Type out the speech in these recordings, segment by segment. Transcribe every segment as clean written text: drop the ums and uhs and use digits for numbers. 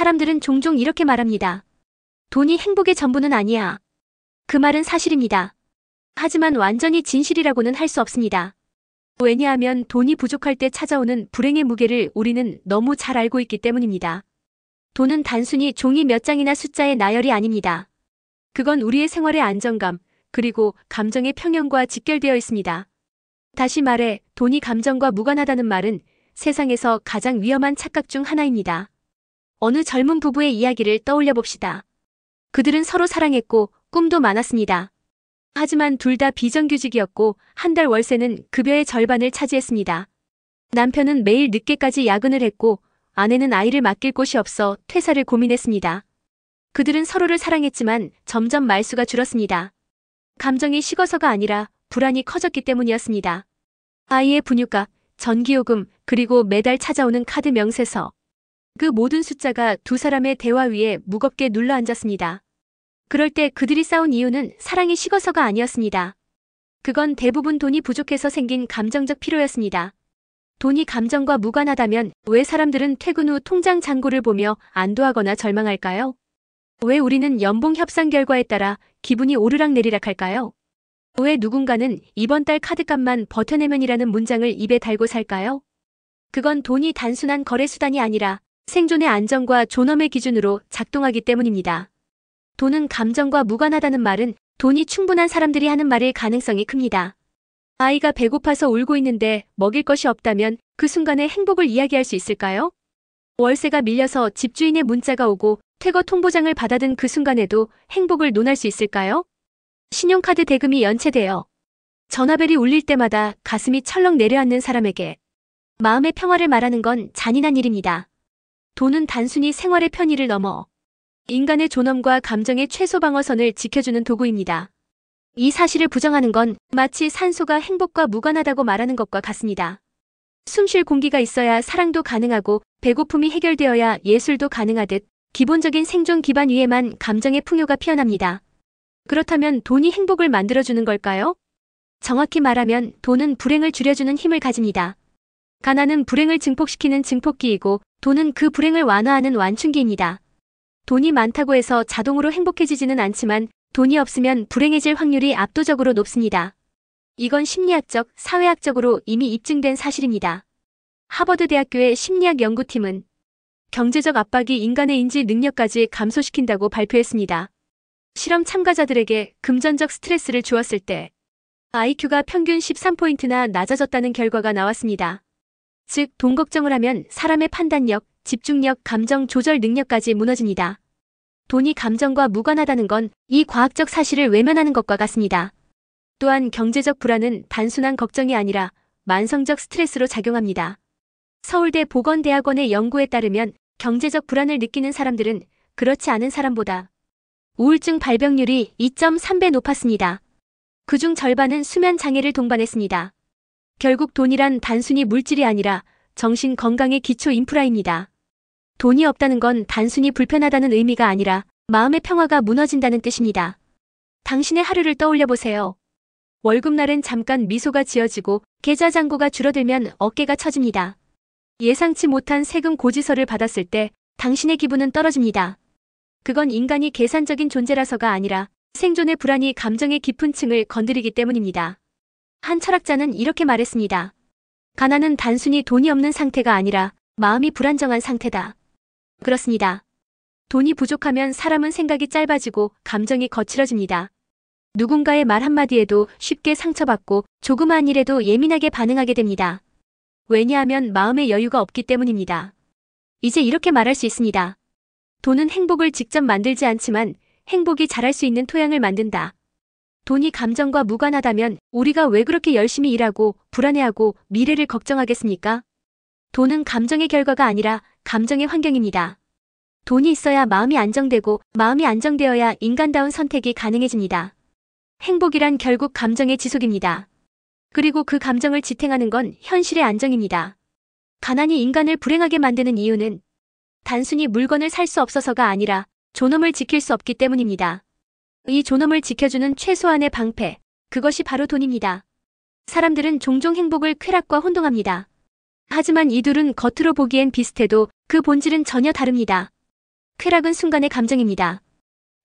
사람들은 종종 이렇게 말합니다. 돈이 행복의 전부는 아니야. 그 말은 사실입니다. 하지만 완전히 진실이라고는 할 수 없습니다. 왜냐하면 돈이 부족할 때 찾아오는 불행의 무게를 우리는 너무 잘 알고 있기 때문입니다. 돈은 단순히 종이 몇 장이나 숫자의 나열이 아닙니다. 그건 우리의 생활의 안정감, 그리고 감정의 평형과 직결되어 있습니다. 다시 말해, 돈이 감정과 무관하다는 말은 세상에서 가장 위험한 착각 중 하나입니다. 어느 젊은 부부의 이야기를 떠올려 봅시다. 그들은 서로 사랑했고 꿈도 많았습니다. 하지만 둘 다 비정규직이었고 한 달 월세는 급여의 절반을 차지했습니다. 남편은 매일 늦게까지 야근을 했고 아내는 아이를 맡길 곳이 없어 퇴사를 고민했습니다. 그들은 서로를 사랑했지만 점점 말수가 줄었습니다. 감정이 식어서가 아니라 불안이 커졌기 때문이었습니다. 아이의 분유값, 전기요금, 그리고 매달 찾아오는 카드 명세서. 그 모든 숫자가 두 사람의 대화 위에 무겁게 눌러앉았습니다. 그럴 때 그들이 싸운 이유는 사랑이 식어서가 아니었습니다. 그건 대부분 돈이 부족해서 생긴 감정적 피로였습니다. 돈이 감정과 무관하다면 왜 사람들은 퇴근 후 통장 잔고를 보며 안도하거나 절망할까요? 왜 우리는 연봉 협상 결과에 따라 기분이 오르락내리락 할까요? 왜 누군가는 이번 달 카드값만 버텨내면이라는 문장을 입에 달고 살까요? 그건 돈이 단순한 거래수단이 아니라 생존의 안정과 존엄의 기준으로 작동하기 때문입니다. 돈은 감정과 무관하다는 말은 돈이 충분한 사람들이 하는 말일 가능성이 큽니다. 아이가 배고파서 울고 있는데 먹일 것이 없다면 그 순간에 행복을 이야기할 수 있을까요? 월세가 밀려서 집주인의 문자가 오고 퇴거 통보장을 받아든 그 순간에도 행복을 논할 수 있을까요? 신용카드 대금이 연체되어 전화벨이 울릴 때마다 가슴이 철렁 내려앉는 사람에게 마음의 평화를 말하는 건 잔인한 일입니다. 돈은 단순히 생활의 편의를 넘어 인간의 존엄과 감정의 최소 방어선을 지켜주는 도구입니다. 이 사실을 부정하는 건 마치 산소가 행복과 무관하다고 말하는 것과 같습니다. 숨 쉴 공기가 있어야 사랑도 가능하고 배고픔이 해결되어야 예술도 가능하듯 기본적인 생존 기반 위에만 감정의 풍요가 피어납니다. 그렇다면 돈이 행복을 만들어주는 걸까요? 정확히 말하면 돈은 불행을 줄여주는 힘을 가집니다. 가난은 불행을 증폭시키는 증폭기이고 돈은 그 불행을 완화하는 완충기입니다. 돈이 많다고 해서 자동으로 행복해지지는 않지만 돈이 없으면 불행해질 확률이 압도적으로 높습니다. 이건 심리학적, 사회학적으로 이미 입증된 사실입니다. 하버드 대학교의 심리학 연구팀은 경제적 압박이 인간의 인지 능력까지 감소시킨다고 발표했습니다. 실험 참가자들에게 금전적 스트레스를 주었을 때 IQ가 평균 13포인트나 낮아졌다는 결과가 나왔습니다. 즉, 돈 걱정을 하면 사람의 판단력, 집중력, 감정 조절 능력까지 무너집니다. 돈이 감정과 무관하다는 건 이 과학적 사실을 외면하는 것과 같습니다. 또한 경제적 불안은 단순한 걱정이 아니라 만성적 스트레스로 작용합니다. 서울대 보건대학원의 연구에 따르면 경제적 불안을 느끼는 사람들은 그렇지 않은 사람보다 우울증 발병률이 2.3배 높았습니다. 그중 절반은 수면 장애를 동반했습니다. 결국 돈이란 단순히 물질이 아니라 정신 건강의 기초 인프라입니다. 돈이 없다는 건 단순히 불편하다는 의미가 아니라 마음의 평화가 무너진다는 뜻입니다. 당신의 하루를 떠올려 보세요. 월급날엔 잠깐 미소가 지어지고 계좌 잔고가 줄어들면 어깨가 처집니다. 예상치 못한 세금 고지서를 받았을 때 당신의 기분은 떨어집니다. 그건 인간이 계산적인 존재라서가 아니라 생존의 불안이 감정의 깊은 층을 건드리기 때문입니다. 한 철학자는 이렇게 말했습니다. 가난은 단순히 돈이 없는 상태가 아니라 마음이 불안정한 상태다. 그렇습니다. 돈이 부족하면 사람은 생각이 짧아지고 감정이 거칠어집니다. 누군가의 말 한마디에도 쉽게 상처받고 조그마한 일에도 예민하게 반응하게 됩니다. 왜냐하면 마음의 여유가 없기 때문입니다. 이제 이렇게 말할 수 있습니다. 돈은 행복을 직접 만들지 않지만 행복이 자랄 수 있는 토양을 만든다. 돈이 감정과 무관하다면 우리가 왜 그렇게 열심히 일하고 불안해하고 미래를 걱정하겠습니까? 돈은 감정의 결과가 아니라 감정의 환경입니다. 돈이 있어야 마음이 안정되고 마음이 안정되어야 인간다운 선택이 가능해집니다. 행복이란 결국 감정의 지속입니다. 그리고 그 감정을 지탱하는 건 현실의 안정입니다. 가난이 인간을 불행하게 만드는 이유는 단순히 물건을 살 수 없어서가 아니라 존엄을 지킬 수 없기 때문입니다. 이 존엄을 지켜주는 최소한의 방패, 그것이 바로 돈입니다. 사람들은 종종 행복을 쾌락과 혼동합니다. 하지만 이 둘은 겉으로 보기엔 비슷해도 그 본질은 전혀 다릅니다. 쾌락은 순간의 감정입니다.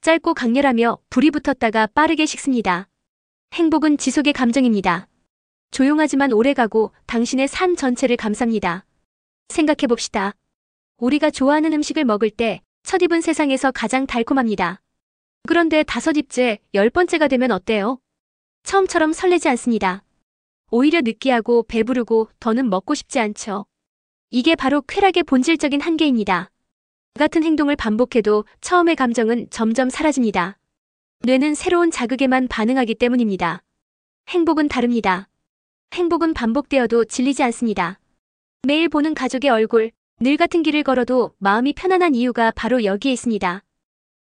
짧고 강렬하며 불이 붙었다가 빠르게 식습니다. 행복은 지속의 감정입니다. 조용하지만 오래가고 당신의 삶 전체를 감쌉니다. 생각해봅시다. 우리가 좋아하는 음식을 먹을 때 첫 입은 세상에서 가장 달콤합니다. 그런데 5입째, 10번째가 되면 어때요? 처음처럼 설레지 않습니다. 오히려 느끼하고 배부르고 더는 먹고 싶지 않죠. 이게 바로 쾌락의 본질적인 한계입니다. 같은 행동을 반복해도 처음의 감정은 점점 사라집니다. 뇌는 새로운 자극에만 반응하기 때문입니다. 행복은 다릅니다. 행복은 반복되어도 질리지 않습니다. 매일 보는 가족의 얼굴, 늘 같은 길을 걸어도 마음이 편안한 이유가 바로 여기에 있습니다.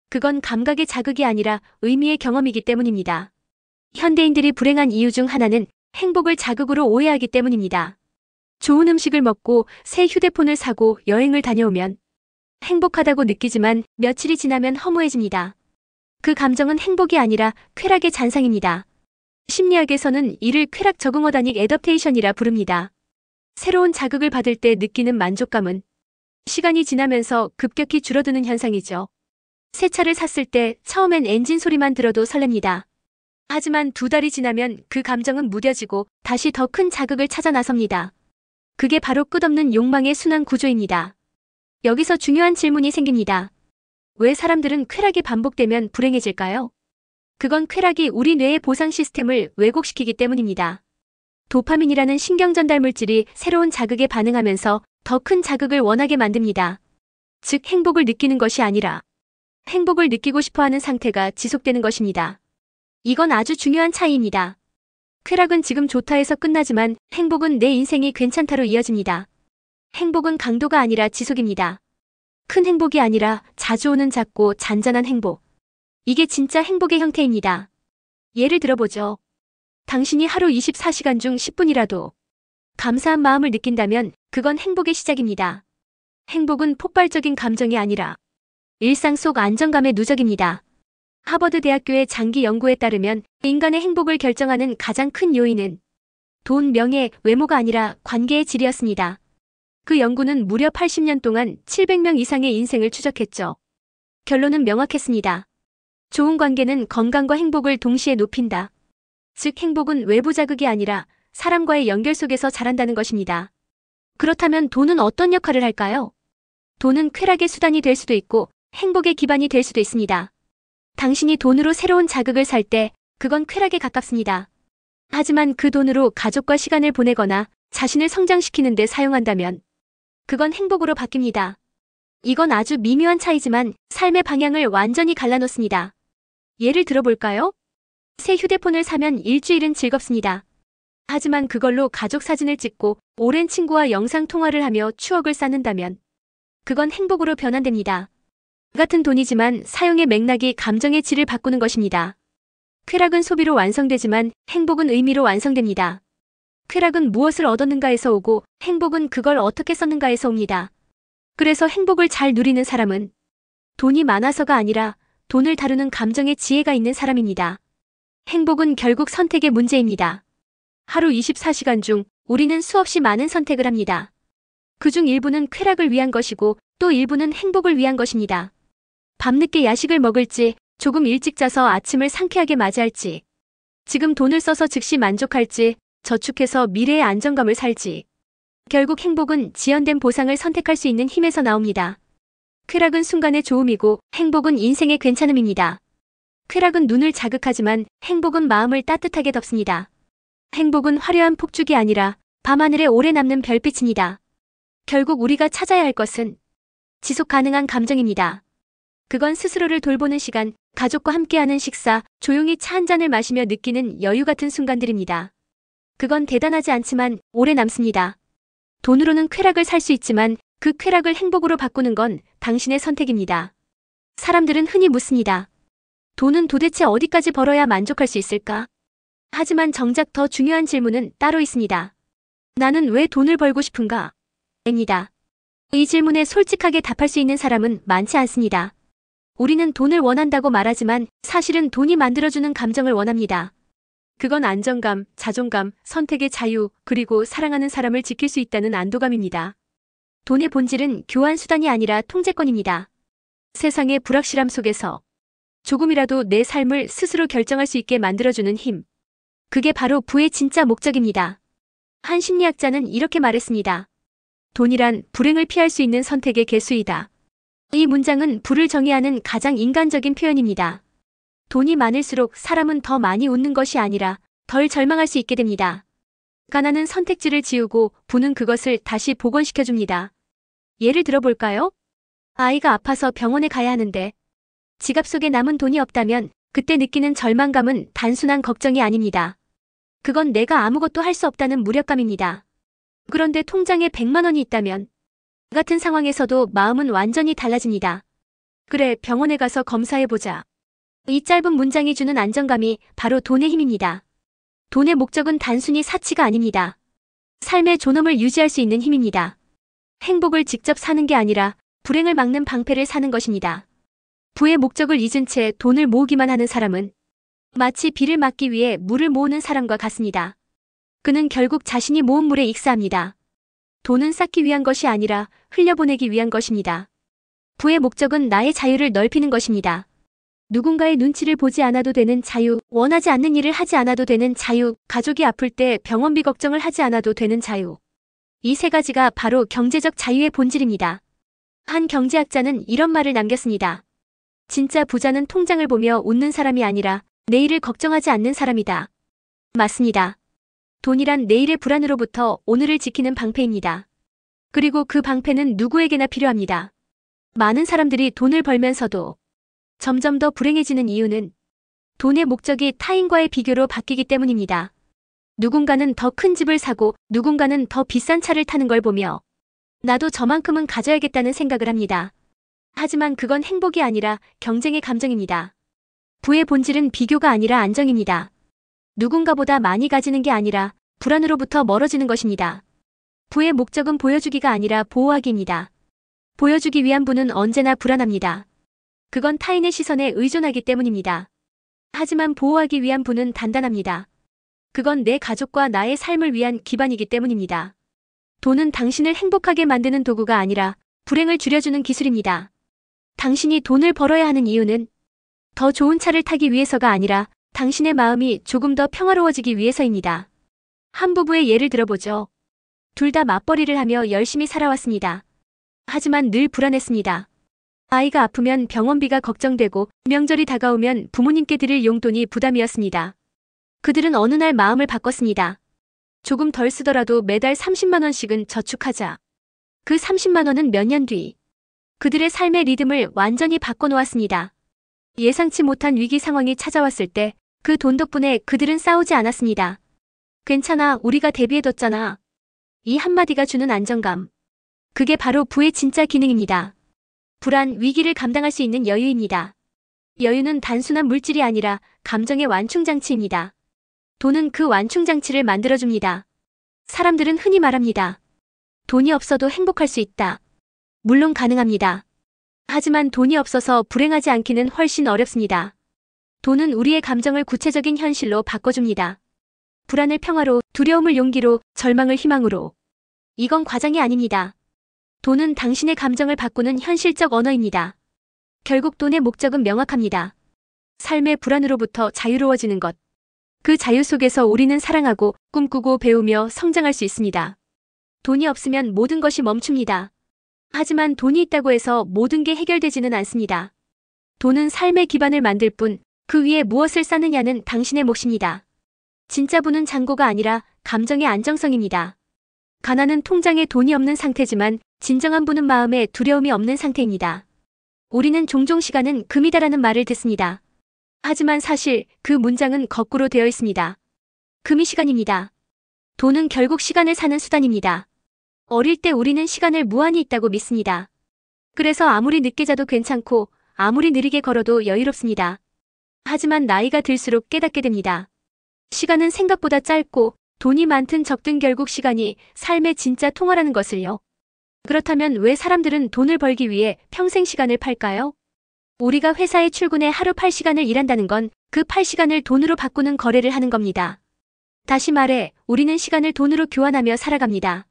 그건 감각의 자극이 아니라 의미의 경험이기 때문입니다. 현대인들이 불행한 이유 중 하나는 행복을 자극으로 오해하기 때문입니다. 좋은 음식을 먹고 새 휴대폰을 사고 여행을 다녀오면 행복하다고 느끼지만 며칠이 지나면 허무해집니다. 그 감정은 행복이 아니라 쾌락의 잔상입니다. 심리학에서는 이를 쾌락 적응 어다닉 애더프테이션이라 부릅니다. 새로운 자극을 받을 때 느끼는 만족감은 시간이 지나면서 급격히 줄어드는 현상이죠. 새 차를 샀을 때 처음엔 엔진 소리만 들어도 설렙니다. 하지만 2달이 지나면 그 감정은 무뎌지고 다시 더 큰 자극을 찾아 나섭니다. 그게 바로 끝없는 욕망의 순환 구조입니다. 여기서 중요한 질문이 생깁니다. 왜 사람들은 쾌락이 반복되면 불행해질까요? 그건 쾌락이 우리 뇌의 보상 시스템을 왜곡시키기 때문입니다. 도파민이라는 신경전달 물질이 새로운 자극에 반응하면서 더 큰 자극을 원하게 만듭니다. 즉 행복을 느끼는 것이 아니라 행복을 느끼고 싶어하는 상태가 지속되는 것입니다. 이건 아주 중요한 차이입니다. 쾌락은 지금 좋다 해서 끝나지만 행복은 내 인생이 괜찮다로 이어집니다. 행복은 강도가 아니라 지속입니다. 큰 행복이 아니라 자주 오는 작고 잔잔한 행복. 이게 진짜 행복의 형태입니다. 예를 들어보죠. 당신이 하루 24시간 중 10분이라도 감사한 마음을 느낀다면 그건 행복의 시작입니다. 행복은 폭발적인 감정이 아니라 일상 속 안정감의 누적입니다. 하버드 대학교의 장기 연구에 따르면 인간의 행복을 결정하는 가장 큰 요인은 돈, 명예, 외모가 아니라 관계의 질이었습니다. 그 연구는 무려 80년 동안 700명 이상의 인생을 추적했죠. 결론은 명확했습니다. 좋은 관계는 건강과 행복을 동시에 높인다. 즉 행복은 외부 자극이 아니라 사람과의 연결 속에서 자란다는 것입니다. 그렇다면 돈은 어떤 역할을 할까요? 돈은 쾌락의 수단이 될 수도 있고 행복의 기반이 될 수도 있습니다. 당신이 돈으로 새로운 자극을 살 때 그건 쾌락에 가깝습니다. 하지만 그 돈으로 가족과 시간을 보내거나 자신을 성장시키는 데 사용한다면 그건 행복으로 바뀝니다. 이건 아주 미묘한 차이지만 삶의 방향을 완전히 갈라놓습니다. 예를 들어볼까요? 새 휴대폰을 사면 일주일은 즐겁습니다. 하지만 그걸로 가족 사진을 찍고 오랜 친구와 영상 통화를 하며 추억을 쌓는다면 그건 행복으로 변환됩니다. 같은 돈이지만 사용의 맥락이 감정의 질을 바꾸는 것입니다. 쾌락은 소비로 완성되지만 행복은 의미로 완성됩니다. 쾌락은 무엇을 얻었는가에서 오고 행복은 그걸 어떻게 썼는가에서 옵니다. 그래서 행복을 잘 누리는 사람은 돈이 많아서가 아니라 돈을 다루는 감정의 지혜가 있는 사람입니다. 행복은 결국 선택의 문제입니다. 하루 24시간 중 우리는 수없이 많은 선택을 합니다. 그중 일부는 쾌락을 위한 것이고 또 일부는 행복을 위한 것입니다. 밤늦게 야식을 먹을지, 조금 일찍 자서 아침을 상쾌하게 맞이할지, 지금 돈을 써서 즉시 만족할지, 저축해서 미래의 안정감을 살지. 결국 행복은 지연된 보상을 선택할 수 있는 힘에서 나옵니다. 쾌락은 순간의 좋음이고 행복은 인생의 괜찮음입니다. 쾌락은 눈을 자극하지만 행복은 마음을 따뜻하게 덮습니다. 행복은 화려한 폭죽이 아니라 밤하늘에 오래 남는 별빛입니다. 결국 우리가 찾아야 할 것은 지속 가능한 감정입니다. 그건 스스로를 돌보는 시간, 가족과 함께하는 식사, 조용히 차 한 잔을 마시며 느끼는 여유 같은 순간들입니다. 그건 대단하지 않지만 오래 남습니다. 돈으로는 쾌락을 살 수 있지만 그 쾌락을 행복으로 바꾸는 건 당신의 선택입니다. 사람들은 흔히 묻습니다. 돈은 도대체 어디까지 벌어야 만족할 수 있을까? 하지만 정작 더 중요한 질문은 따로 있습니다. 나는 왜 돈을 벌고 싶은가? 입니다. 이 질문에 솔직하게 답할 수 있는 사람은 많지 않습니다. 우리는 돈을 원한다고 말하지만 사실은 돈이 만들어주는 감정을 원합니다. 그건 안정감, 자존감, 선택의 자유, 그리고 사랑하는 사람을 지킬 수 있다는 안도감입니다. 돈의 본질은 교환 수단이 아니라 통제권입니다. 세상의 불확실함 속에서 조금이라도 내 삶을 스스로 결정할 수 있게 만들어주는 힘. 그게 바로 부의 진짜 목적입니다. 한 심리학자는 이렇게 말했습니다. 돈이란 불행을 피할 수 있는 선택의 개수이다. 이 문장은 부를 정의하는 가장 인간적인 표현입니다. 돈이 많을수록 사람은 더 많이 웃는 것이 아니라 덜 절망할 수 있게 됩니다. 가난은 선택지를 지우고 부는 그것을 다시 복원시켜줍니다. 예를 들어볼까요? 아이가 아파서 병원에 가야 하는데 지갑 속에 남은 돈이 없다면 그때 느끼는 절망감은 단순한 걱정이 아닙니다. 그건 내가 아무것도 할 수 없다는 무력감입니다. 그런데 통장에 100만 원이 있다면 같은 상황에서도 마음은 완전히 달라집니다. 그래, 병원에 가서 검사해보자. 이 짧은 문장이 주는 안정감이 바로 돈의 힘입니다. 돈의 목적은 단순히 사치가 아닙니다. 삶의 존엄을 유지할 수 있는 힘입니다. 행복을 직접 사는 게 아니라 불행을 막는 방패를 사는 것입니다. 부의 목적을 잊은 채 돈을 모으기만 하는 사람은 마치 비를 막기 위해 물을 모으는 사람과 같습니다. 그는 결국 자신이 모은 물에 익사합니다. 돈은 쌓기 위한 것이 아니라 흘려보내기 위한 것입니다. 부의 목적은 나의 자유를 넓히는 것입니다. 누군가의 눈치를 보지 않아도 되는 자유, 원하지 않는 일을 하지 않아도 되는 자유, 가족이 아플 때 병원비 걱정을 하지 않아도 되는 자유. 이 세 가지가 바로 경제적 자유의 본질입니다. 한 경제학자는 이런 말을 남겼습니다. 진짜 부자는 통장을 보며 웃는 사람이 아니라 내일을 걱정하지 않는 사람이다. 맞습니다. 돈이란 내일의 불안으로부터 오늘을 지키는 방패입니다. 그리고 그 방패는 누구에게나 필요합니다. 많은 사람들이 돈을 벌면서도 점점 더 불행해지는 이유는 돈의 목적이 타인과의 비교로 바뀌기 때문입니다. 누군가는 더 큰 집을 사고 누군가는 더 비싼 차를 타는 걸 보며 나도 저만큼은 가져야겠다는 생각을 합니다. 하지만 그건 행복이 아니라 경쟁의 감정입니다. 부의 본질은 비교가 아니라 안정입니다. 누군가보다 많이 가지는 게 아니라 불안으로부터 멀어지는 것입니다. 부의 목적은 보여주기가 아니라 보호하기입니다. 보여주기 위한 부는 언제나 불안합니다. 그건 타인의 시선에 의존하기 때문입니다. 하지만 보호하기 위한 부는 단단합니다. 그건 내 가족과 나의 삶을 위한 기반이기 때문입니다. 돈은 당신을 행복하게 만드는 도구가 아니라 불행을 줄여주는 기술입니다. 당신이 돈을 벌어야 하는 이유는 더 좋은 차를 타기 위해서가 아니라 당신의 마음이 조금 더 평화로워지기 위해서입니다. 한 부부의 예를 들어보죠. 둘 다 맞벌이를 하며 열심히 살아왔습니다. 하지만 늘 불안했습니다. 아이가 아프면 병원비가 걱정되고 명절이 다가오면 부모님께 드릴 용돈이 부담이었습니다. 그들은 어느 날 마음을 바꿨습니다. 조금 덜 쓰더라도 매달 30만 원씩은 저축하자. 그 30만 원은 몇 년 뒤 그들의 삶의 리듬을 완전히 바꿔놓았습니다. 예상치 못한 위기 상황이 찾아왔을 때 그 돈 덕분에 그들은 싸우지 않았습니다. 괜찮아, 우리가 대비해뒀잖아. 이 한마디가 주는 안정감. 그게 바로 부의 진짜 기능입니다. 불안, 위기를 감당할 수 있는 여유입니다. 여유는 단순한 물질이 아니라 감정의 완충장치입니다. 돈은 그 완충장치를 만들어줍니다. 사람들은 흔히 말합니다. 돈이 없어도 행복할 수 있다. 물론 가능합니다. 하지만 돈이 없어서 불행하지 않기는 훨씬 어렵습니다. 돈은 우리의 감정을 구체적인 현실로 바꿔줍니다. 불안을 평화로, 두려움을 용기로, 절망을 희망으로. 이건 과장이 아닙니다. 돈은 당신의 감정을 바꾸는 현실적 언어입니다. 결국 돈의 목적은 명확합니다. 삶의 불안으로부터 자유로워지는 것. 그 자유 속에서 우리는 사랑하고, 꿈꾸고, 배우며 성장할 수 있습니다. 돈이 없으면 모든 것이 멈춥니다. 하지만 돈이 있다고 해서 모든 게 해결되지는 않습니다. 돈은 삶의 기반을 만들 뿐, 그 위에 무엇을 쌓느냐는 당신의 몫입니다. 진짜 부는 잔고가 아니라 감정의 안정성입니다. 가난은 통장에 돈이 없는 상태지만 진정한 부는 마음에 두려움이 없는 상태입니다. 우리는 종종 시간은 금이다라는 말을 듣습니다. 하지만 사실 그 문장은 거꾸로 되어 있습니다. 금이 시간입니다. 돈은 결국 시간을 사는 수단입니다. 어릴 때 우리는 시간을 무한히 있다고 믿습니다. 그래서 아무리 늦게 자도 괜찮고 아무리 느리게 걸어도 여유롭습니다. 하지만 나이가 들수록 깨닫게 됩니다. 시간은 생각보다 짧고 돈이 많든 적든 결국 시간이 삶의 진짜 통화라는 것을요. 그렇다면 왜 사람들은 돈을 벌기 위해 평생 시간을 팔까요? 우리가 회사에 출근해 하루 8시간을 일한다는 건 그 8시간을 돈으로 바꾸는 거래를 하는 겁니다. 다시 말해, 우리는 시간을 돈으로 교환하며 살아갑니다.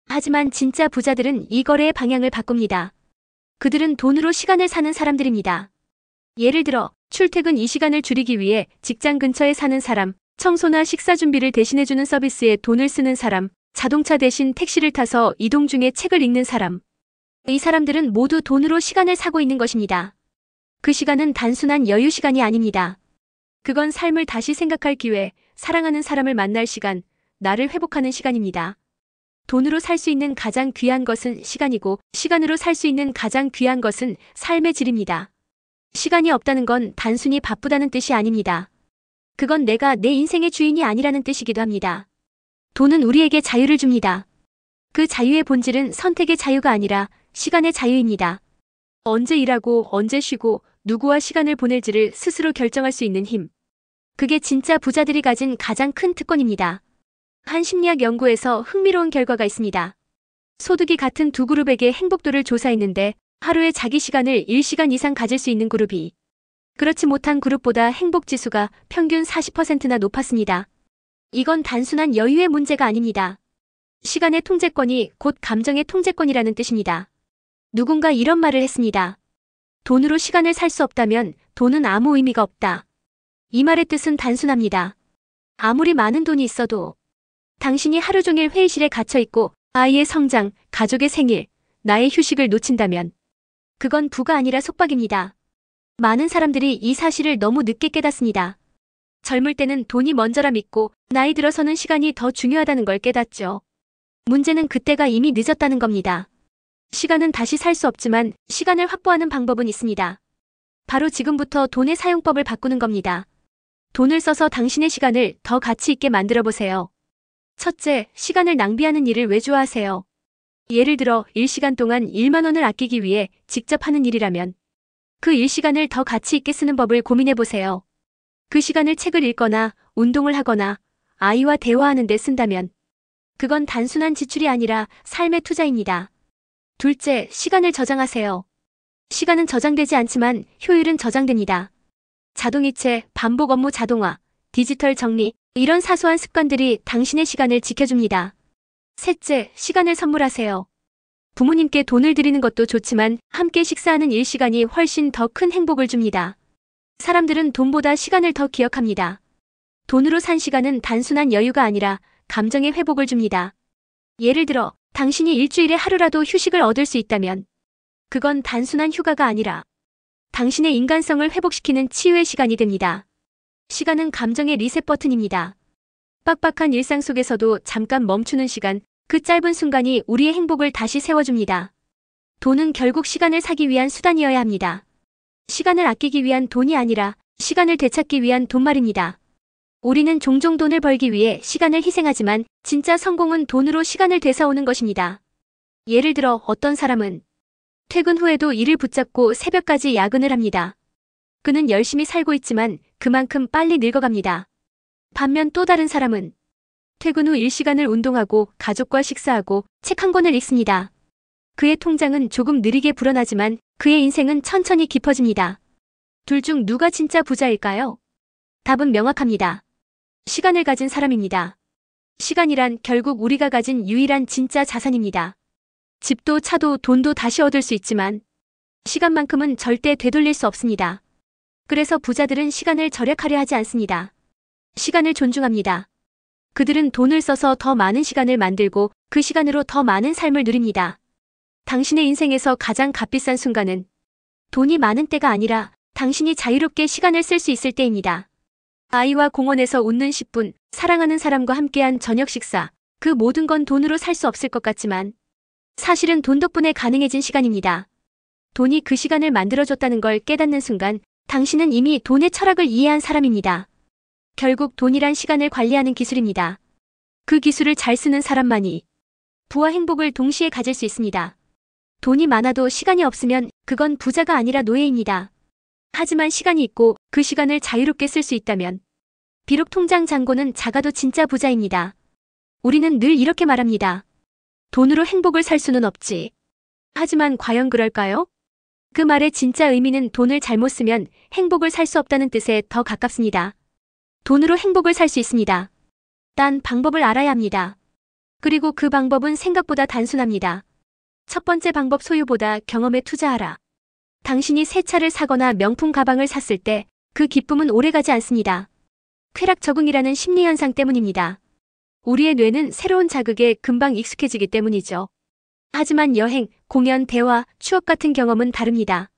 하지만 진짜 부자들은 이 거래의 방향을 바꿉니다. 그들은 돈으로 시간을 사는 사람들입니다. 예를 들어 출퇴근 이 시간을 줄이기 위해 직장 근처에 사는 사람, 청소나 식사 준비를 대신해주는 서비스에 돈을 쓰는 사람, 자동차 대신 택시를 타서 이동 중에 책을 읽는 사람. 이 사람들은 모두 돈으로 시간을 사고 있는 것입니다. 그 시간은 단순한 여유 시간이 아닙니다. 그건 삶을 다시 생각할 기회, 사랑하는 사람을 만날 시간, 나를 회복하는 시간입니다. 돈으로 살 수 있는 가장 귀한 것은 시간이고, 시간으로 살 수 있는 가장 귀한 것은 삶의 질입니다. 시간이 없다는 건 단순히 바쁘다는 뜻이 아닙니다. 그건 내가 내 인생의 주인이 아니라는 뜻이기도 합니다. 돈은 우리에게 자유를 줍니다. 그 자유의 본질은 선택의 자유가 아니라 시간의 자유입니다. 언제 일하고 언제 쉬고 누구와 시간을 보낼지를 스스로 결정할 수 있는 힘. 그게 진짜 부자들이 가진 가장 큰 특권입니다. 한 심리학 연구에서 흥미로운 결과가 있습니다. 소득이 같은 두 그룹에게 행복도를 조사했는데 하루에 자기 시간을 1시간 이상 가질 수 있는 그룹이 그렇지 못한 그룹보다 행복지수가 평균 40%나 높았습니다. 이건 단순한 여유의 문제가 아닙니다. 시간의 통제권이 곧 감정의 통제권이라는 뜻입니다. 누군가 이런 말을 했습니다. 돈으로 시간을 살 수 없다면 돈은 아무 의미가 없다. 이 말의 뜻은 단순합니다. 아무리 많은 돈이 있어도 당신이 하루 종일 회의실에 갇혀있고 아이의 성장, 가족의 생일, 나의 휴식을 놓친다면 그건 부가 아니라 속박입니다. 많은 사람들이 이 사실을 너무 늦게 깨닫습니다. 젊을 때는 돈이 먼저라 믿고 나이 들어서는 시간이 더 중요하다는 걸 깨닫죠. 문제는 그때가 이미 늦었다는 겁니다. 시간은 다시 살 수 없지만 시간을 확보하는 방법은 있습니다. 바로 지금부터 돈의 사용법을 바꾸는 겁니다. 돈을 써서 당신의 시간을 더 가치 있게 만들어 보세요. 첫째, 시간을 낭비하는 일을 왜 좋아하세요? 예를 들어 1시간 동안 1만 원을 아끼기 위해 직접 하는 일이라면 그 1시간을 더 가치 있게 쓰는 법을 고민해 보세요. 그 시간을 책을 읽거나 운동을 하거나 아이와 대화하는 데 쓴다면 그건 단순한 지출이 아니라 삶의 투자입니다. 둘째, 시간을 저장하세요. 시간은 저장되지 않지만 효율은 저장됩니다. 자동이체, 반복 업무 자동화, 디지털 정리, 이런 사소한 습관들이 당신의 시간을 지켜줍니다. 셋째, 시간을 선물하세요. 부모님께 돈을 드리는 것도 좋지만 함께 식사하는 일시간이 훨씬 더 큰 행복을 줍니다. 사람들은 돈보다 시간을 더 기억합니다. 돈으로 산 시간은 단순한 여유가 아니라 감정의 회복을 줍니다. 예를 들어 당신이 일주일에 하루라도 휴식을 얻을 수 있다면 그건 단순한 휴가가 아니라 당신의 인간성을 회복시키는 치유의 시간이 됩니다. 시간은 감정의 리셋 버튼입니다. 빡빡한 일상 속에서도 잠깐 멈추는 시간, 그 짧은 순간이 우리의 행복을 다시 세워줍니다. 돈은 결국 시간을 사기 위한 수단이어야 합니다. 시간을 아끼기 위한 돈이 아니라 시간을 되찾기 위한 돈 말입니다. 우리는 종종 돈을 벌기 위해 시간을 희생하지만 진짜 성공은 돈으로 시간을 되살아오는 것입니다. 예를 들어 어떤 사람은 퇴근 후에도 일을 붙잡고 새벽까지 야근을 합니다. 그는 열심히 살고 있지만 그만큼 빨리 늙어갑니다. 반면 또 다른 사람은 퇴근 후 1시간을 운동하고 가족과 식사하고 책 한 권을 읽습니다. 그의 통장은 조금 느리게 불어나지만 그의 인생은 천천히 깊어집니다. 둘 중 누가 진짜 부자일까요? 답은 명확합니다. 시간을 가진 사람입니다. 시간이란 결국 우리가 가진 유일한 진짜 자산입니다. 집도 차도 돈도 다시 얻을 수 있지만 시간만큼은 절대 되돌릴 수 없습니다. 그래서 부자들은 시간을 절약하려 하지 않습니다. 시간을 존중합니다. 그들은 돈을 써서 더 많은 시간을 만들고 그 시간으로 더 많은 삶을 누립니다. 당신의 인생에서 가장 값비싼 순간은 돈이 많은 때가 아니라 당신이 자유롭게 시간을 쓸 수 있을 때입니다. 아이와 공원에서 웃는 10분, 사랑하는 사람과 함께한 저녁 식사, 그 모든 건 돈으로 살 수 없을 것 같지만 사실은 돈 덕분에 가능해진 시간입니다. 돈이 그 시간을 만들어줬다는 걸 깨닫는 순간 당신은 이미 돈의 철학을 이해한 사람입니다. 결국 돈이란 시간을 관리하는 기술입니다. 그 기술을 잘 쓰는 사람만이 부와 행복을 동시에 가질 수 있습니다. 돈이 많아도 시간이 없으면 그건 부자가 아니라 노예입니다. 하지만 시간이 있고 그 시간을 자유롭게 쓸 수 있다면 비록 통장 잔고는 작아도 진짜 부자입니다. 우리는 늘 이렇게 말합니다. 돈으로 행복을 살 수는 없지. 하지만 과연 그럴까요? 그 말의 진짜 의미는 돈을 잘못 쓰면 행복을 살 수 없다는 뜻에 더 가깝습니다. 돈으로 행복을 살 수 있습니다. 단 방법을 알아야 합니다. 그리고 그 방법은 생각보다 단순합니다. 첫 번째 방법 소유보다 경험에 투자하라. 당신이 새 차를 사거나 명품 가방을 샀을 때 그 기쁨은 오래가지 않습니다. 쾌락 적응이라는 심리 현상 때문입니다. 우리의 뇌는 새로운 자극에 금방 익숙해지기 때문이죠. 하지만 여행, 공연, 대화, 추억 같은 경험은 다릅니다.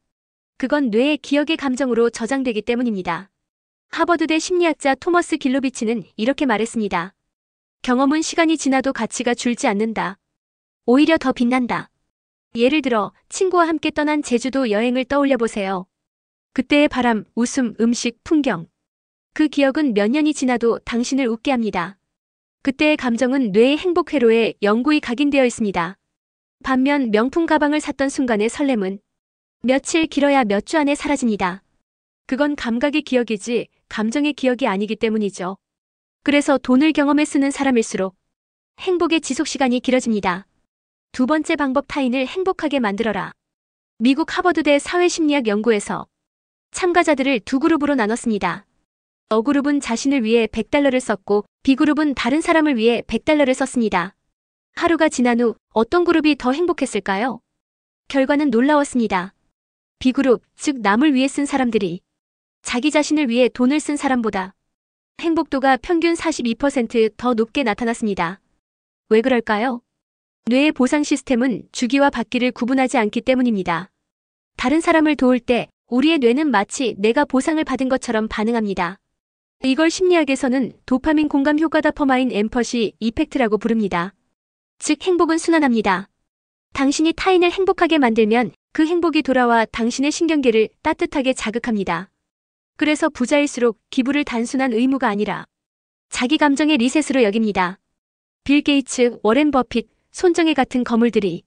그건 뇌의 기억의 감정으로 저장되기 때문입니다. 하버드대 심리학자 토머스 길로비치는 이렇게 말했습니다. 경험은 시간이 지나도 가치가 줄지 않는다. 오히려 더 빛난다. 예를 들어 친구와 함께 떠난 제주도 여행을 떠올려 보세요. 그때의 바람, 웃음, 음식, 풍경. 그 기억은 몇 년이 지나도 당신을 웃게 합니다. 그때의 감정은 뇌의 행복 회로에 영구히 각인되어 있습니다. 반면 명품 가방을 샀던 순간의 설렘은 며칠 길어야 몇 주 안에 사라집니다. 그건 감각의 기억이지 감정의 기억이 아니기 때문이죠. 그래서 돈을 경험에 쓰는 사람일수록 행복의 지속 시간이 길어집니다. 두 번째 방법 타인을 행복하게 만들어라. 미국 하버드대 사회심리학 연구에서 참가자들을 두 그룹으로 나눴습니다. A그룹은 자신을 위해 $100를 썼고 B그룹은 다른 사람을 위해 $100를 썼습니다. 하루가 지난 후 어떤 그룹이 더 행복했을까요? 결과는 놀라웠습니다. B그룹, 즉 남을 위해 쓴 사람들이 자기 자신을 위해 돈을 쓴 사람보다 행복도가 평균 42% 더 높게 나타났습니다. 왜 그럴까요? 뇌의 보상 시스템은 주기와 받기를 구분하지 않기 때문입니다. 다른 사람을 도울 때 우리의 뇌는 마치 내가 보상을 받은 것처럼 반응합니다. 이걸 심리학에서는 도파민 공감 효과 도파마인 엠퍼시 이펙트라고 부릅니다. 즉 행복은 순환합니다. 당신이 타인을 행복하게 만들면 그 행복이 돌아와 당신의 신경계를 따뜻하게 자극합니다. 그래서 부자일수록 기부를 단순한 의무가 아니라 자기 감정의 리셋으로 여깁니다. 빌 게이츠, 워렌 버핏, 손정혜 같은 거물들이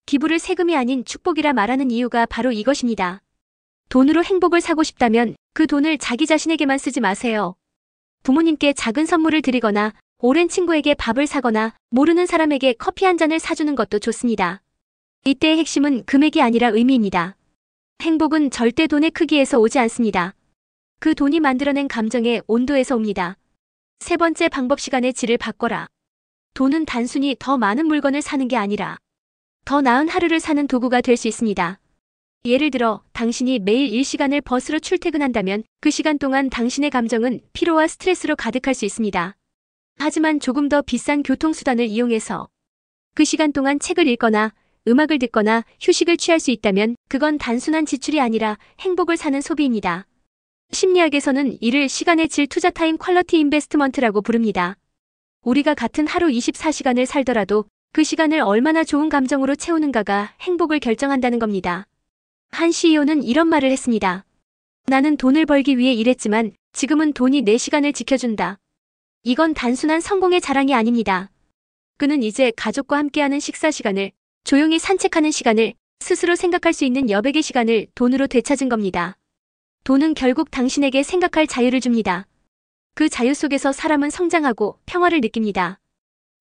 기부를 세금이 아닌 축복이라 말하는 이유가 바로 이것입니다. 돈으로 행복을 사고 싶다면 그 돈을 자기 자신에게만 쓰지 마세요. 부모님께 작은 선물을 드리거나 오랜 친구에게 밥을 사거나 모르는 사람에게 커피 한 잔을 사주는 것도 좋습니다. 이때의 핵심은 금액이 아니라 의미입니다. 행복은 절대 돈의 크기에서 오지 않습니다. 그 돈이 만들어낸 감정의 온도에서 옵니다. 세 번째 방법 시간의 질을 바꿔라. 돈은 단순히 더 많은 물건을 사는 게 아니라 더 나은 하루를 사는 도구가 될 수 있습니다. 예를 들어 당신이 매일 1시간을 버스로 출퇴근한다면 그 시간 동안 당신의 감정은 피로와 스트레스로 가득할 수 있습니다. 하지만 조금 더 비싼 교통수단을 이용해서 그 시간 동안 책을 읽거나 음악을 듣거나 휴식을 취할 수 있다면 그건 단순한 지출이 아니라 행복을 사는 소비입니다. 심리학에서는 이를 시간의 질 투자 타임 퀄러티 인베스트먼트라고 부릅니다. 우리가 같은 하루 24시간을 살더라도 그 시간을 얼마나 좋은 감정으로 채우는가가 행복을 결정한다는 겁니다. 한 CEO는 이런 말을 했습니다. 나는 돈을 벌기 위해 일했지만 지금은 돈이 내 시간을 지켜준다. 이건 단순한 성공의 자랑이 아닙니다. 그는 이제 가족과 함께하는 식사 시간을, 조용히 산책하는 시간을, 스스로 생각할 수 있는 여백의 시간을 돈으로 되찾은 겁니다. 돈은 결국 당신에게 생각할 자유를 줍니다. 그 자유 속에서 사람은 성장하고 평화를 느낍니다.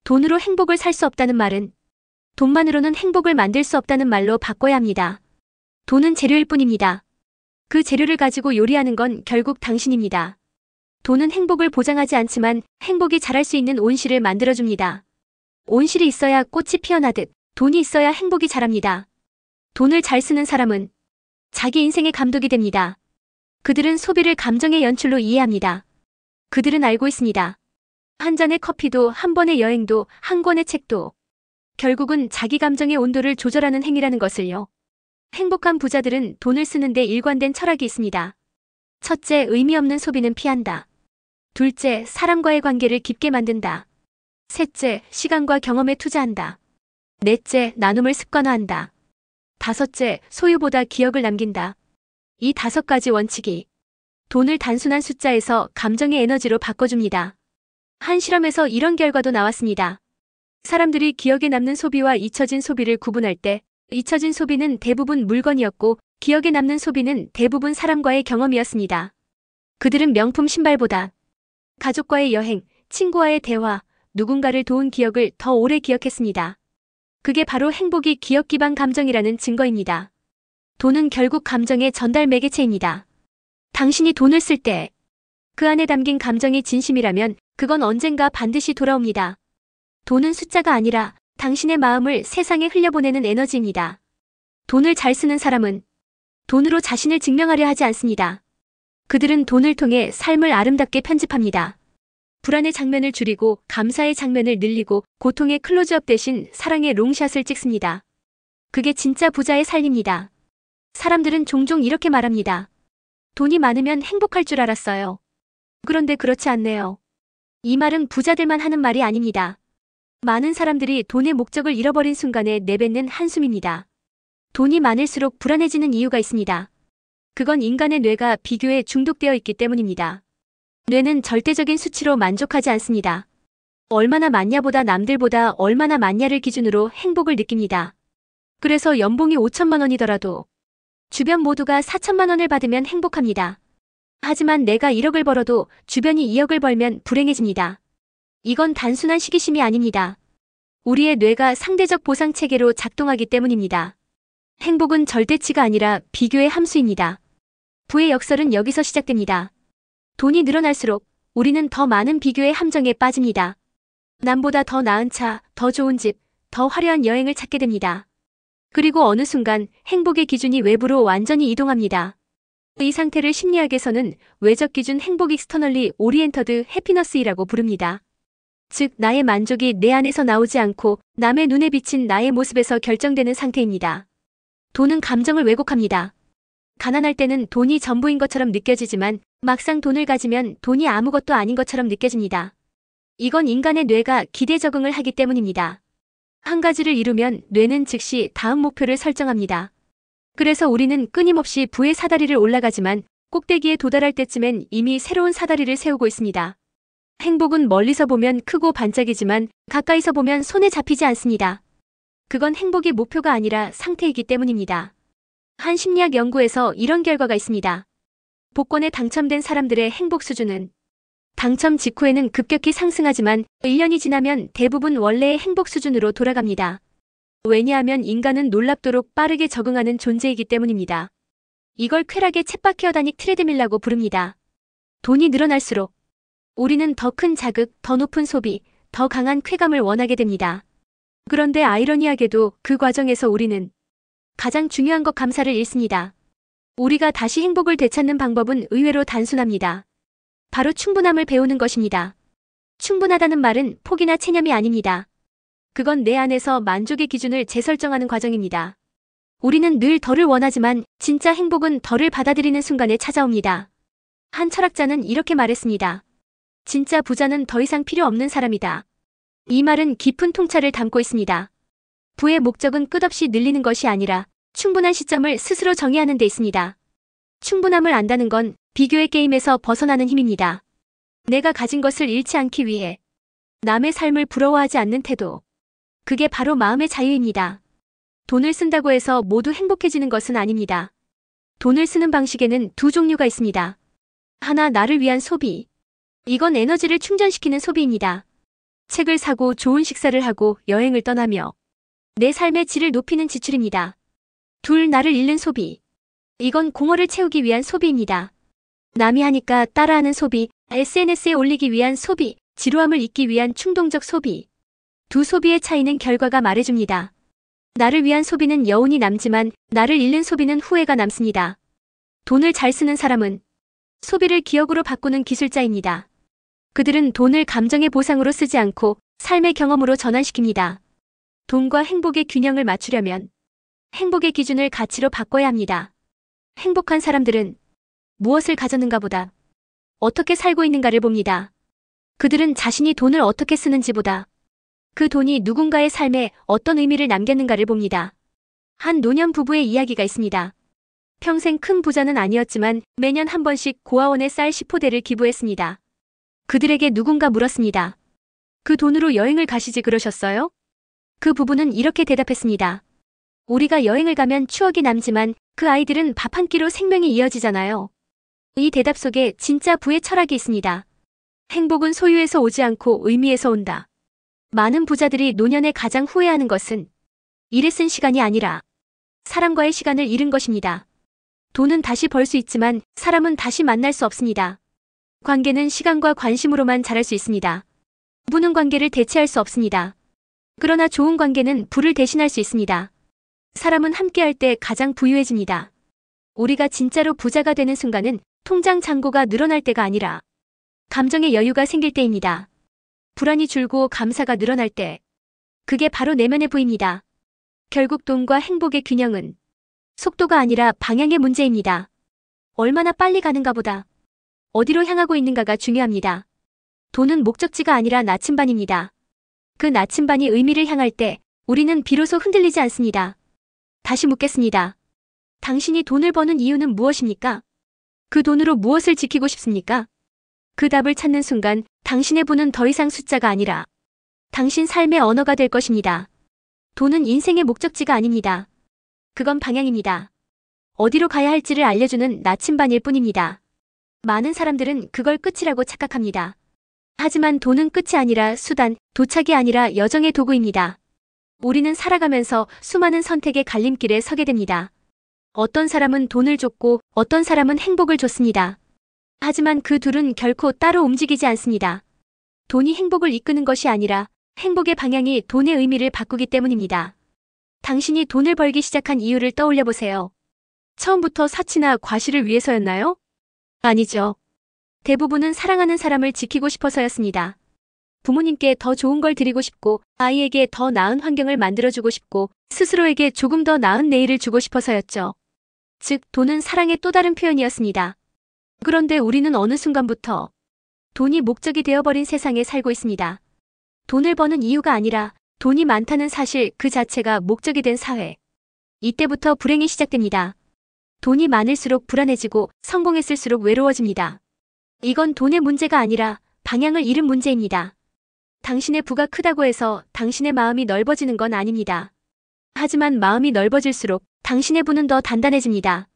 돈으로 행복을 살 수 없다는 말은 돈만으로는 행복을 만들 수 없다는 말로 바꿔야 합니다. 돈은 재료일 뿐입니다. 그 재료를 가지고 요리하는 건 결국 당신입니다. 돈은 행복을 보장하지 않지만 행복이 자랄 수 있는 온실을 만들어줍니다. 온실이 있어야 꽃이 피어나듯 돈이 있어야 행복이 자랍니다. 돈을 잘 쓰는 사람은 자기 인생의 감독이 됩니다. 그들은 소비를 감정의 연출로 이해합니다. 그들은 알고 있습니다. 한 잔의 커피도, 한 번의 여행도, 한 권의 책도 결국은 자기 감정의 온도를 조절하는 행위라는 것을요. 행복한 부자들은 돈을 쓰는데 일관된 철학이 있습니다. 첫째, 의미 없는 소비는 피한다. 둘째, 사람과의 관계를 깊게 만든다. 셋째, 시간과 경험에 투자한다. 넷째, 나눔을 습관화한다. 다섯째, 소유보다 기억을 남긴다. 이 5가지 원칙이 돈을 단순한 숫자에서 감정의 에너지로 바꿔줍니다. 한 실험에서 이런 결과도 나왔습니다. 사람들이 기억에 남는 소비와 잊혀진 소비를 구분할 때 잊혀진 소비는 대부분 물건이었고 기억에 남는 소비는 대부분 사람과의 경험이었습니다. 그들은 명품 신발보다 가족과의 여행, 친구와의 대화, 누군가를 도운 기억을 더 오래 기억했습니다. 그게 바로 행복이 기억 기반 감정이라는 증거입니다. 돈은 결국 감정의 전달 매개체입니다. 당신이 돈을 쓸 때 그 안에 담긴 감정이 진심이라면 그건 언젠가 반드시 돌아옵니다. 돈은 숫자가 아니라 당신의 마음을 세상에 흘려보내는 에너지입니다. 돈을 잘 쓰는 사람은 돈으로 자신을 증명하려 하지 않습니다. 그들은 돈을 통해 삶을 아름답게 편집합니다. 불안의 장면을 줄이고 감사의 장면을 늘리고 고통의 클로즈업 대신 사랑의 롱샷을 찍습니다. 그게 진짜 부자의 삶입니다. 사람들은 종종 이렇게 말합니다. 돈이 많으면 행복할 줄 알았어요. 그런데 그렇지 않네요. 이 말은 부자들만 하는 말이 아닙니다. 많은 사람들이 돈의 목적을 잃어버린 순간에 내뱉는 한숨입니다. 돈이 많을수록 불안해지는 이유가 있습니다. 그건 인간의 뇌가 비교에 중독되어 있기 때문입니다. 뇌는 절대적인 수치로 만족하지 않습니다. 얼마나 많냐보다 남들보다 얼마나 많냐를 기준으로 행복을 느낍니다. 그래서 연봉이 5천만 원이더라도 주변 모두가 4천만 원을 받으면 행복합니다. 하지만 내가 1억을 벌어도 주변이 2억을 벌면 불행해집니다. 이건 단순한 시기심이 아닙니다. 우리의 뇌가 상대적 보상 체계로 작동하기 때문입니다. 행복은 절대치가 아니라 비교의 함수입니다. 부의 역설은 여기서 시작됩니다. 돈이 늘어날수록 우리는 더 많은 비교의 함정에 빠집니다. 남보다 더 나은 차, 더 좋은 집, 더 화려한 여행을 찾게 됩니다. 그리고 어느 순간 행복의 기준이 외부로 완전히 이동합니다. 이 상태를 심리학에서는 외적 기준 행복 익스터널리 오리엔터드 해피너스이라고 부릅니다. 즉, 나의 만족이 내 안에서 나오지 않고 남의 눈에 비친 나의 모습에서 결정되는 상태입니다. 돈은 감정을 왜곡합니다. 가난할 때는 돈이 전부인 것처럼 느껴지지만 막상 돈을 가지면 돈이 아무것도 아닌 것처럼 느껴집니다. 이건 인간의 뇌가 기대 적응을 하기 때문입니다. 한 가지를 이루면 뇌는 즉시 다음 목표를 설정합니다. 그래서 우리는 끊임없이 부의 사다리를 올라가지만 꼭대기에 도달할 때쯤엔 이미 새로운 사다리를 세우고 있습니다. 행복은 멀리서 보면 크고 반짝이지만 가까이서 보면 손에 잡히지 않습니다. 그건 행복의 목표가 아니라 상태이기 때문입니다. 한 심리학 연구에서 이런 결과가 있습니다. 복권에 당첨된 사람들의 행복 수준은 당첨 직후에는 급격히 상승하지만 1년이 지나면 대부분 원래의 행복 수준으로 돌아갑니다. 왜냐하면 인간은 놀랍도록 빠르게 적응하는 존재이기 때문입니다. 이걸 쾌락의 쳇바퀴 다닉 트레드밀라고 부릅니다. 돈이 늘어날수록 우리는 더 큰 자극, 더 높은 소비, 더 강한 쾌감을 원하게 됩니다. 그런데 아이러니하게도 그 과정에서 우리는 가장 중요한 것 감사를 잃습니다. 우리가 다시 행복을 되찾는 방법은 의외로 단순합니다. 바로 충분함을 배우는 것입니다. 충분하다는 말은 포기나 체념이 아닙니다. 그건 내 안에서 만족의 기준을 재설정하는 과정입니다. 우리는 늘 덜을 원하지만 진짜 행복은 덜을 받아들이는 순간에 찾아옵니다. 한 철학자는 이렇게 말했습니다. 진짜 부자는 더 이상 필요 없는 사람이다. 이 말은 깊은 통찰을 담고 있습니다. 부의 목적은 끝없이 늘리는 것이 아니라 충분한 시점을 스스로 정의하는 데 있습니다. 충분함을 안다는 건 비교의 게임에서 벗어나는 힘입니다. 내가 가진 것을 잃지 않기 위해 남의 삶을 부러워하지 않는 태도. 그게 바로 마음의 자유입니다. 돈을 쓴다고 해서 모두 행복해지는 것은 아닙니다. 돈을 쓰는 방식에는 두 종류가 있습니다. 하나, 나를 위한 소비. 이건 에너지를 충전시키는 소비입니다. 책을 사고 좋은 식사를 하고 여행을 떠나며 내 삶의 질을 높이는 지출입니다. 둘, 나를 잃는 소비. 이건 공허를 채우기 위한 소비입니다. 남이 하니까 따라하는 소비, SNS에 올리기 위한 소비, 지루함을 잊기 위한 충동적 소비. 두 소비의 차이는 결과가 말해줍니다. 나를 위한 소비는 여운이 남지만 나를 잃는 소비는 후회가 남습니다. 돈을 잘 쓰는 사람은 소비를 기억으로 바꾸는 기술자입니다. 그들은 돈을 감정의 보상으로 쓰지 않고 삶의 경험으로 전환시킵니다. 돈과 행복의 균형을 맞추려면 행복의 기준을 가치로 바꿔야 합니다. 행복한 사람들은 무엇을 가졌는가 보다 어떻게 살고 있는가를 봅니다. 그들은 자신이 돈을 어떻게 쓰는지보다 그 돈이 누군가의 삶에 어떤 의미를 남겼는가를 봅니다. 한 노년 부부의 이야기가 있습니다. 평생 큰 부자는 아니었지만 매년 한 번씩 고아원에 쌀 10포대를 기부했습니다. 그들에게 누군가 물었습니다. 그 돈으로 여행을 가시지 그러셨어요? 그 부부는 이렇게 대답했습니다. 우리가 여행을 가면 추억이 남지만 그 아이들은 밥 한 끼로 생명이 이어지잖아요. 이 대답 속에 진짜 부의 철학이 있습니다. 행복은 소유에서 오지 않고 의미에서 온다. 많은 부자들이 노년에 가장 후회하는 것은 일에 쓴 시간이 아니라 사람과의 시간을 잃은 것입니다. 돈은 다시 벌 수 있지만 사람은 다시 만날 수 없습니다. 관계는 시간과 관심으로만 자랄 수 있습니다. 부부는 관계를 대체할 수 없습니다. 그러나 좋은 관계는 부를 대신할 수 있습니다. 사람은 함께할 때 가장 부유해집니다. 우리가 진짜로 부자가 되는 순간은 통장 잔고가 늘어날 때가 아니라 감정의 여유가 생길 때입니다. 불안이 줄고 감사가 늘어날 때. 그게 바로 내면의 부입니다. 결국 돈과 행복의 균형은 속도가 아니라 방향의 문제입니다. 얼마나 빨리 가는가 보다 어디로 향하고 있는가가 중요합니다. 돈은 목적지가 아니라 나침반입니다. 그 나침반이 의미를 향할 때 우리는 비로소 흔들리지 않습니다. 다시 묻겠습니다. 당신이 돈을 버는 이유는 무엇입니까? 그 돈으로 무엇을 지키고 싶습니까? 그 답을 찾는 순간 당신의 부는 더 이상 숫자가 아니라 당신 삶의 언어가 될 것입니다. 돈은 인생의 목적지가 아닙니다. 그건 방향입니다. 어디로 가야 할지를 알려주는 나침반일 뿐입니다. 많은 사람들은 그걸 끝이라고 착각합니다. 하지만 돈은 끝이 아니라 수단, 도착이 아니라 여정의 도구입니다. 우리는 살아가면서 수많은 선택의 갈림길에 서게 됩니다. 어떤 사람은 돈을 줬고 어떤 사람은 행복을 줬습니다. 하지만 그 둘은 결코 따로 움직이지 않습니다. 돈이 행복을 이끄는 것이 아니라 행복의 방향이 돈의 의미를 바꾸기 때문입니다. 당신이 돈을 벌기 시작한 이유를 떠올려 보세요. 처음부터 사치나 과시를 위해서였나요? 아니죠. 대부분은 사랑하는 사람을 지키고 싶어서였습니다. 부모님께 더 좋은 걸 드리고 싶고, 아이에게 더 나은 환경을 만들어주고 싶고, 스스로에게 조금 더 나은 내일을 주고 싶어서였죠. 즉, 돈은 사랑의 또 다른 표현이었습니다. 그런데 우리는 어느 순간부터 돈이 목적이 되어버린 세상에 살고 있습니다. 돈을 버는 이유가 아니라 돈이 많다는 사실 그 자체가 목적이 된 사회. 이때부터 불행이 시작됩니다. 돈이 많을수록 불안해지고 성공했을수록 외로워집니다. 이건 돈의 문제가 아니라 방향을 잃은 문제입니다. 당신의 부가 크다고 해서 당신의 마음이 넓어지는 건 아닙니다. 하지만 마음이 넓어질수록 당신의 부는 더 단단해집니다.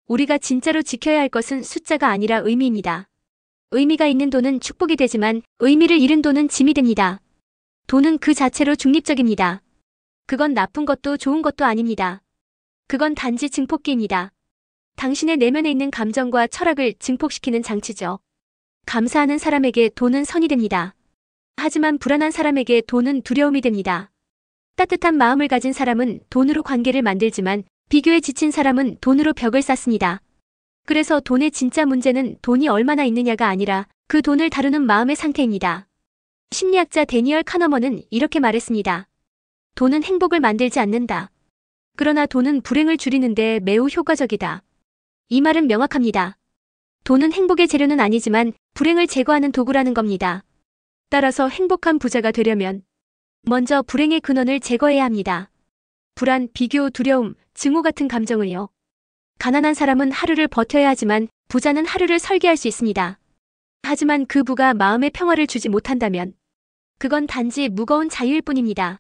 우리가 진짜로 지켜야 할 것은 숫자가 아니라 의미입니다. 의미가 있는 돈은 축복이 되지만 의미를 잃은 돈은 짐이 됩니다. 돈은 그 자체로 중립적입니다. 그건 나쁜 것도 좋은 것도 아닙니다. 그건 단지 증폭기입니다. 당신의 내면에 있는 감정과 철학을 증폭시키는 장치죠. 감사하는 사람에게 돈은 선이 됩니다. 하지만 불안한 사람에게 돈은 두려움이 됩니다. 따뜻한 마음을 가진 사람은 돈으로 관계를 만들지만 비교에 지친 사람은 돈으로 벽을 쌓습니다. 그래서 돈의 진짜 문제는 돈이 얼마나 있느냐가 아니라 그 돈을 다루는 마음의 상태입니다. 심리학자 데니얼 카너먼은 이렇게 말했습니다. 돈은 행복을 만들지 않는다. 그러나 돈은 불행을 줄이는데 매우 효과적이다. 이 말은 명확합니다. 돈은 행복의 재료는 아니지만 불행을 제거하는 도구라는 겁니다. 따라서 행복한 부자가 되려면 먼저 불행의 근원을 제거해야 합니다. 불안, 비교, 두려움, 증오 같은 감정을요. 가난한 사람은 하루를 버텨야 하지만 부자는 하루를 설계할 수 있습니다. 하지만 그 부가 마음의 평화를 주지 못한다면 그건 단지 무거운 자유일 뿐입니다.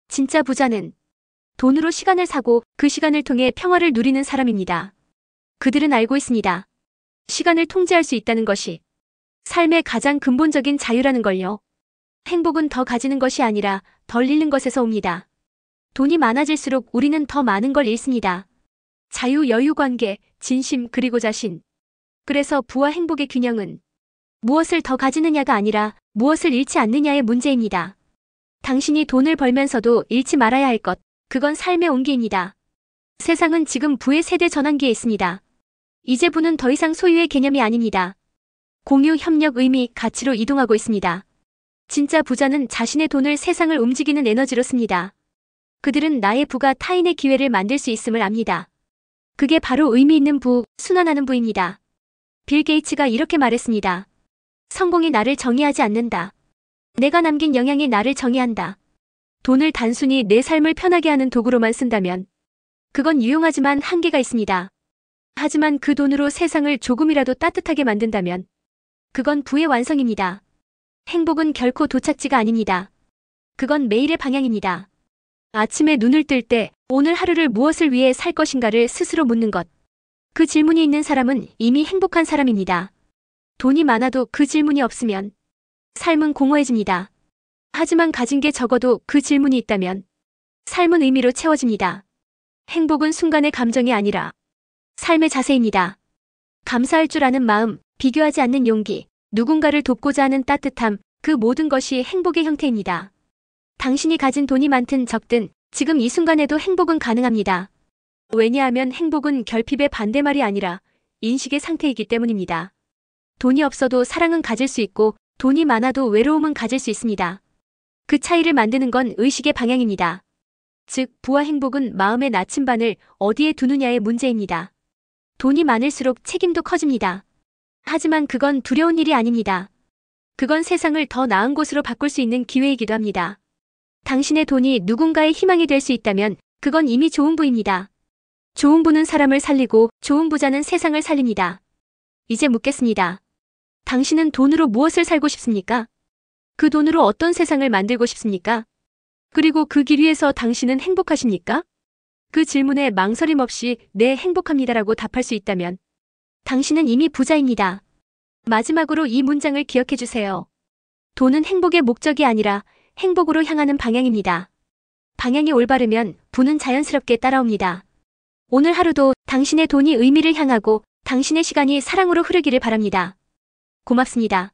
진짜 부자는 돈으로 시간을 사고 그 시간을 통해 평화를 누리는 사람입니다. 그들은 알고 있습니다. 시간을 통제할 수 있다는 것이 삶의 가장 근본적인 자유라는 걸요. 행복은 더 가지는 것이 아니라 덜 잃는 것에서 옵니다. 돈이 많아질수록 우리는 더 많은 걸 잃습니다. 자유, 여유, 관계, 진심, 그리고 자신. 그래서 부와 행복의 균형은 무엇을 더 가지느냐가 아니라 무엇을 잃지 않느냐의 문제입니다. 당신이 돈을 벌면서도 잃지 말아야 할 것, 그건 삶의 온기입니다. 세상은 지금 부의 세대 전환기에 있습니다. 이제 부는 더 이상 소유의 개념이 아닙니다. 공유, 협력, 의미, 가치로 이동하고 있습니다. 진짜 부자는 자신의 돈을 세상을 움직이는 에너지로 씁니다. 그들은 나의 부가 타인의 기회를 만들 수 있음을 압니다. 그게 바로 의미 있는 부, 순환하는 부입니다. 빌 게이츠가 이렇게 말했습니다. 성공이 나를 정의하지 않는다. 내가 남긴 영향이 나를 정의한다. 돈을 단순히 내 삶을 편하게 하는 도구로만 쓴다면 그건 유용하지만 한계가 있습니다. 하지만 그 돈으로 세상을 조금이라도 따뜻하게 만든다면 그건 부의 완성입니다. 행복은 결코 도착지가 아닙니다. 그건 매일의 방향입니다. 아침에 눈을 뜰 때 오늘 하루를 무엇을 위해 살 것인가를 스스로 묻는 것. 그 질문이 있는 사람은 이미 행복한 사람입니다. 돈이 많아도 그 질문이 없으면 삶은 공허해집니다. 하지만 가진 게 적어도 그 질문이 있다면 삶은 의미로 채워집니다. 행복은 순간의 감정이 아니라 삶의 자세입니다. 감사할 줄 아는 마음, 비교하지 않는 용기, 누군가를 돕고자 하는 따뜻함, 그 모든 것이 행복의 형태입니다. 당신이 가진 돈이 많든 적든 지금 이 순간에도 행복은 가능합니다. 왜냐하면 행복은 결핍의 반대말이 아니라 인식의 상태이기 때문입니다. 돈이 없어도 사랑은 가질 수 있고 돈이 많아도 외로움은 가질 수 있습니다. 그 차이를 만드는 건 의식의 방향입니다. 즉, 부와 행복은 마음의 나침반을 어디에 두느냐의 문제입니다. 돈이 많을수록 책임도 커집니다. 하지만 그건 두려운 일이 아닙니다. 그건 세상을 더 나은 곳으로 바꿀 수 있는 기회이기도 합니다. 당신의 돈이 누군가의 희망이 될 수 있다면 그건 이미 좋은 부입니다. 좋은 부는 사람을 살리고 좋은 부자는 세상을 살립니다. 이제 묻겠습니다. 당신은 돈으로 무엇을 살고 싶습니까? 그 돈으로 어떤 세상을 만들고 싶습니까? 그리고 그 길 위에서 당신은 행복하십니까? 그 질문에 망설임 없이 네, 행복합니다라고 답할 수 있다면 당신은 이미 부자입니다. 마지막으로 이 문장을 기억해 주세요. 돈은 행복의 목적이 아니라 행복으로 향하는 방향입니다. 방향이 올바르면 부는 자연스럽게 따라옵니다. 오늘 하루도 당신의 돈이 의미를 향하고 당신의 시간이 사랑으로 흐르기를 바랍니다. 고맙습니다.